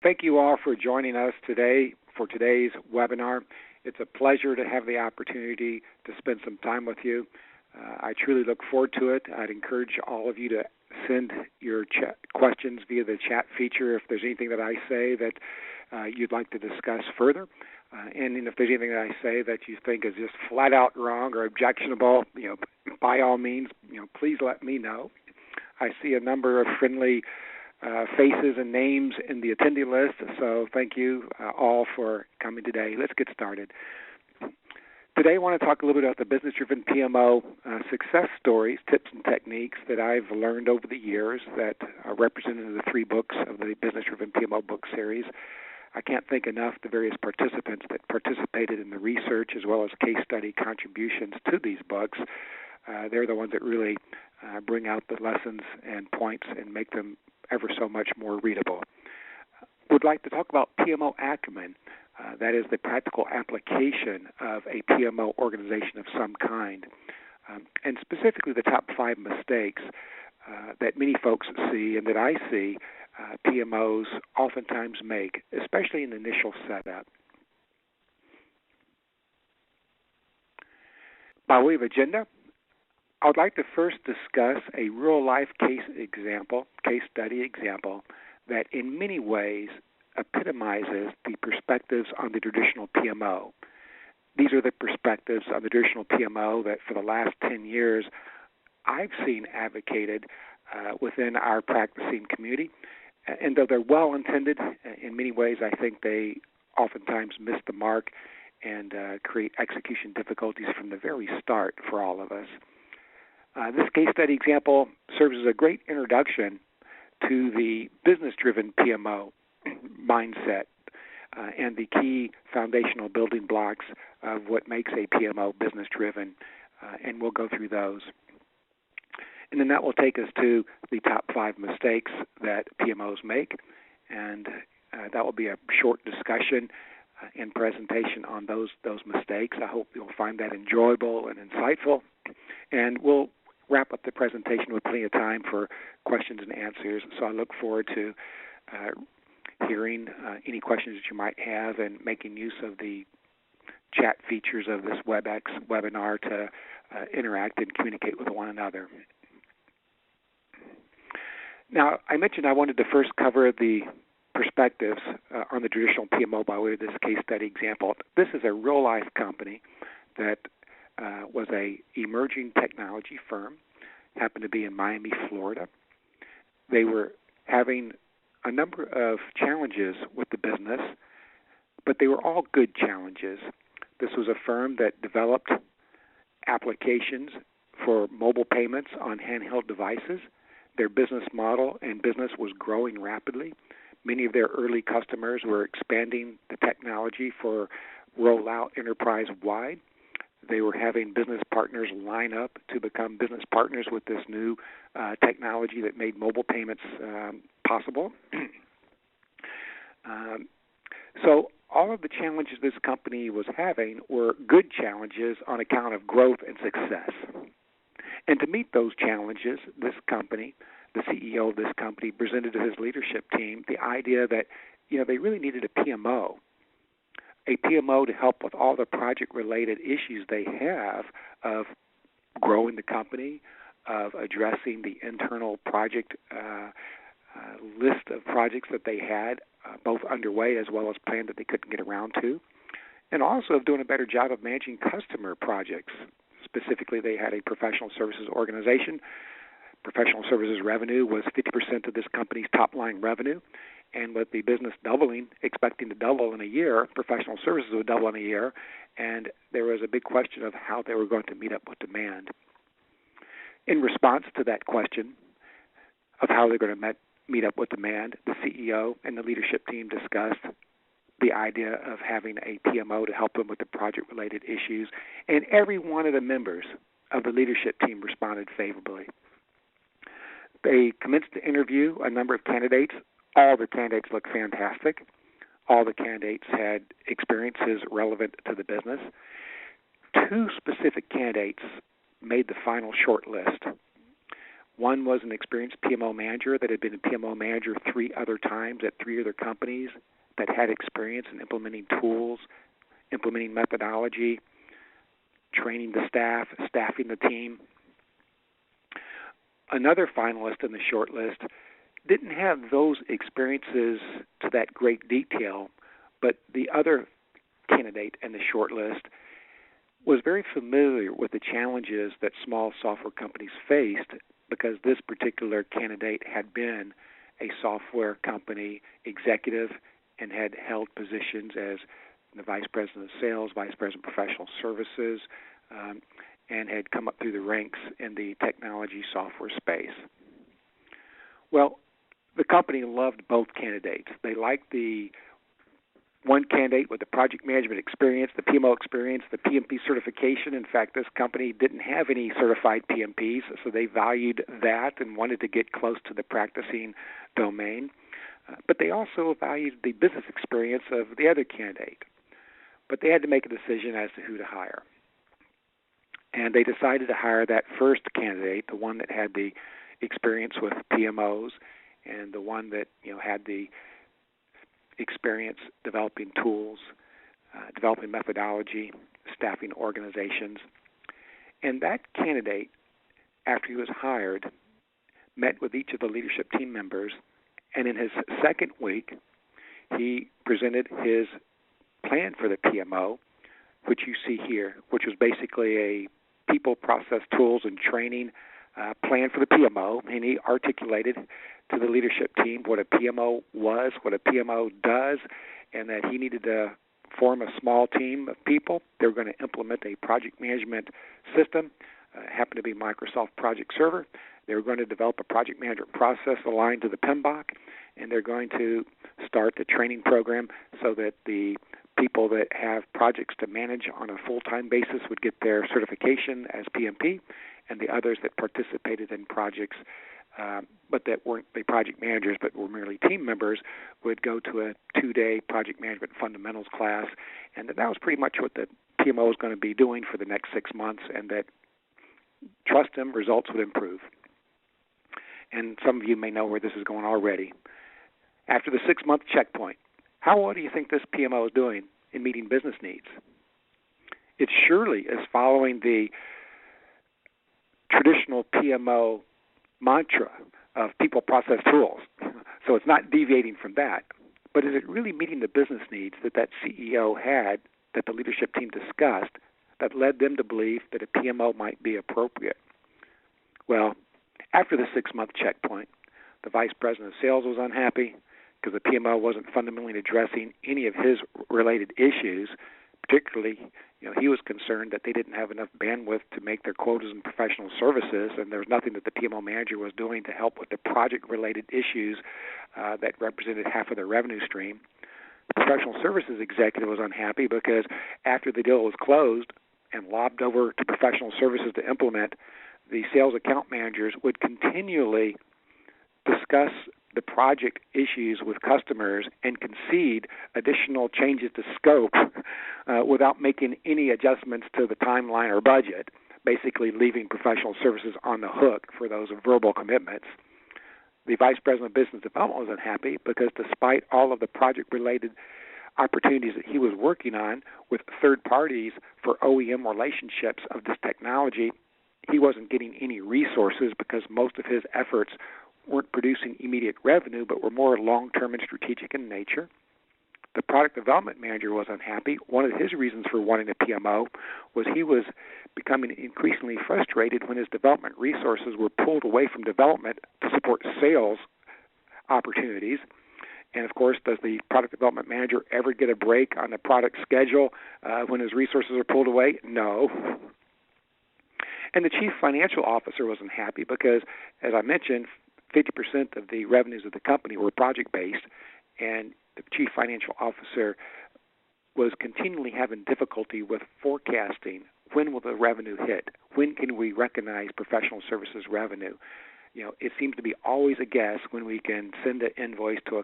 Thank you all for joining us today for today's webinar. It's a pleasure to have the opportunity to spend some time with you. I truly look forward to it. I'd encourage all of you to send your chat questions via the chat feature if there's anything that I say that you'd like to discuss further. And if there's anything that I say that you think is just flat out wrong or objectionable, by all means, please let me know. I see a number of friendly faces and names in the attendee list, so thank you all for coming today. Let's get started. Today I want to talk a little bit about the business-driven PMO success stories, tips, and techniques that I've learned over the years that are represented in the 3 books of the business-driven PMO book series. I can't thank enough the various participants that participated in the research as well as case study contributions to these books. They're the ones that really bring out the lessons and points and make them ever so much more readable. Would like to talk about PMO Acumen. That is the practical application of a PMO organization of some kind, and specifically the top 5 mistakes that many folks see and that I see PMOs oftentimes make, especially in the initial setup. By way of agenda, I would like to first discuss a real-life case study example that in many ways epitomizes the perspectives on the traditional PMO. These are the perspectives on the traditional PMO that for the last 10 years I've seen advocated within our practicing community. And though they're well-intended, in many ways I think they oftentimes miss the mark and create execution difficulties from the very start for all of us. This case study example serves as a great introduction to the business-driven PMO mindset and the key foundational building blocks of what makes a PMO business-driven, and we'll go through those. And then that will take us to the top 5 mistakes that PMOs make, and that will be a short discussion and presentation on those mistakes. I hope you'll find that enjoyable and insightful, and we'll wrap up the presentation with plenty of time for questions and answers. So I look forward to hearing any questions that you might have and making use of the chat features of this WebEx webinar to interact and communicate with one another. Now, I mentioned I wanted to first cover the perspectives on the traditional PMO by way of this case study example. This is a real-life company that was a emerging technology firm, happened to be in Miami, Florida. They were having a number of challenges with the business, but they were all good challenges. This was a firm that developed applications for mobile payments on handheld devices. Their business model and business was growing rapidly. Many of their early customers were expanding the technology for rollout enterprise-wide. They were having business partners line up to become business partners with this new technology that made mobile payments possible. So all of the challenges this company was having were good challenges on account of growth and success. And to meet those challenges, this company, the CEO of this company, presented to his leadership team the idea that, they really needed a PMO to help with all the project-related issues they have of growing the company, of addressing the internal project list of projects that they had, both underway as well as planned that they couldn't get around to, and also of doing a better job of managing customer projects. Specifically, they had a professional services organization. Professional services revenue was 50% of this company's top-line revenue. And with the business doubling, expecting to double in a year, professional services would double in a year, and there was a big question of how they were going to meet up with demand. In response to that question of how they're going to meet up with demand, the CEO and the leadership team discussed the idea of having a PMO to help them with the project-related issues, and every one of the members of the leadership team responded favorably. They commenced to interview a number of candidates. All the candidates looked fantastic. All the candidates had experiences relevant to the business. 2 specific candidates made the final short list. One was an experienced PMO manager that had been a PMO manager 3 other times at 3 other companies that had experience in implementing tools, implementing methodology, training the staff, staffing the team. Another finalist in the short list didn't have those experiences to that great detail, but the other candidate in the short list was very familiar with the challenges that small software companies faced because this particular candidate had been a software company executive and had held positions as the Vice President of Sales, Vice President of Professional Services, and had come up through the ranks in the technology software space. Well, the company loved both candidates. They liked the one candidate with the project management experience, the PMO experience, the PMP certification. In fact, this company didn't have any certified PMPs, so they valued that and wanted to get close to the practicing domain. But they also valued the business experience of the other candidate. But they had to make a decision as to who to hire. And they decided to hire that first candidate, the one that had the experience with PMOs and the one that had the experience developing tools, developing methodology, staffing organizations. And that candidate, after he was hired, met with each of the leadership team members, and in his second week, he presented his plan for the PMO, which you see here, which was basically a people, process, tools, and training plan for the PMO, and he articulated to the leadership team what a PMO was, what a PMO does, and that he needed to form a small team of people. They were going to implement a project management system, happened to be Microsoft Project Server. They were going to develop a project management process aligned to the PMBOK, and they're going to start the training program so that the people that have projects to manage on a full-time basis would get their certification as PMP, and the others that participated in projects but that weren't the project managers but were merely team members would go to a 2-day project management fundamentals class, and that was pretty much what the PMO was going to be doing for the next 6 months, and that, trust him, results would improve. And some of you may know where this is going already. After the 6-month checkpoint, how well do you think this PMO is doing in meeting business needs? It surely is following the traditional PMO mantra of people, process, tools. So it's not deviating from that. But is it really meeting the business needs that CEO had, that the leadership team discussed, that led them to believe that a PMO might be appropriate? Well, after the 6-month checkpoint, the Vice President of Sales was unhappy because the PMO wasn't fundamentally addressing any of his related issues. Particularly, he was concerned that they didn't have enough bandwidth to make their quotas in professional services, and there was nothing that the PMO manager was doing to help with the project-related issues that represented half of their revenue stream. The professional services executive was unhappy because after the deal was closed and lobbed over to professional services to implement, the sales account managers would continually discuss the project issues with customers and concede additional changes to scope without making any adjustments to the timeline or budget, basically leaving professional services on the hook for those verbal commitments. The Vice President of Business Development was unhappy because despite all of the project-related opportunities that he was working on with third parties for OEM relationships of this technology, he wasn't getting any resources because most of his efforts weren't producing immediate revenue but were more long-term and strategic in nature. The product development manager was unhappy. One of his reasons for wanting a PMO was he was becoming increasingly frustrated when his development resources were pulled away from development to support sales opportunities. And, of course, does the product development manager ever get a break on the product schedule when his resources are pulled away? No. And the chief financial officer was unhappy because, as I mentioned, 50% of the revenues of the company were project-based, and the chief financial officer was continually having difficulty with forecasting when will the revenue hit, when can we recognize professional services revenue. It seems to be always a guess when we can send an invoice to a